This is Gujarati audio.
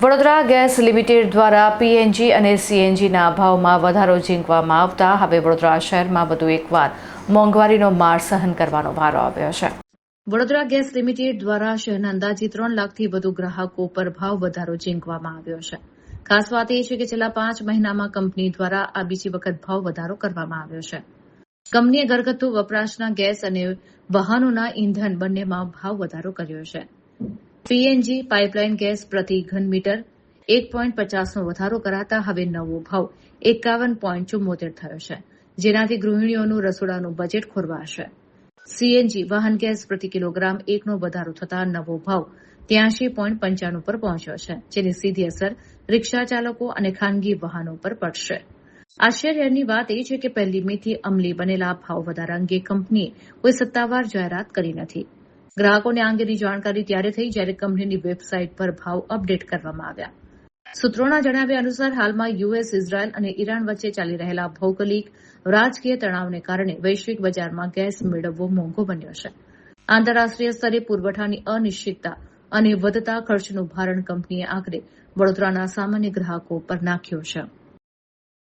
વડોદરા ગેસ લિમિટેડ દ્વારા પીએનજી અને સીએનજીના ભાવમાં વધારો ઝીંકવામાં આવતા હવે વડોદરા શહેરમાં વધુ એકવાર મોંઘવારીનો માર સહન કરવાનો વારો આવ્યો છે. વડોદરા ગેસ લિમિટેડ દ્વારા શહેરના અંદાજે 3 લાખથી વધુ ગ્રાહકો પર ભાવ વધારો ઝીંકવામાં આવ્યો છે. ખાસ વાત એ છે કે છેલ્લા 5 મહિનામાં કંપની દ્વારા આ બીજી વખત ભાવ વધારો કરવામાં આવ્યો છે. કંપનીએ ઘરગથ્થુ વપરાશના ગેસ અને વાહનોના ઇંધણ બંનેમાં ભાવ વધારો કર્યો છે. પીએનજી પાઇપલાઇન ગેસ પ્રતિ ઘન મીટર 1.50નો વધારો કરાતા હવે નવો ભાવ 51.74 થયો છે, જેનાથી ગૃહિણીઓનું રસોડાનું બજેટ ખોરવાશે. સીએનજી વાહન ગેસ પ્રતિ કિલોગ્રામ 1નો વધારો થતાં નવો ભાવ 83.95 પર પહોંચ્યો છે, જેની સીધી અસર રિક્ષા ચાલકો અને ખાનગી વાહનો પર પડશે. આશ્ચર્યની વાત એ છે કે 1 મેથી અમલી બનેલા ભાવ વધારા અંગે કંપનીએ કોઈ સત્તાવાર જાહેરાત કરી નથી. ગ્રાહકોને આ અંગેની જાણકારી ત્યારે થઈ જ્યારે કંપનીની વેબસાઇટ પર ભાવ અપડેટ કરવામાં આવ્યા. સૂત્રોના જણાવ્યા અનુસાર હાલમાં યુએસ, ઇઝરાયલ અને ઈરાન વચ્ચે ચાલી રહેલા ભૌગોલિક રાજકીય તણાવને કારણે વૈશ્વિક બજારમાં ગેસ મેળવવો મોંઘો બન્યો છે. આંતરરાષ્ટ્રીય સ્તરે પુરવઠાની અનિશ્ચિતતા અને વધતા ખર્ચનું ભારણ કંપનીએ આખરે વડોદરાના સામાન્ય ગ્રાહકો પર નાખ્યું છે.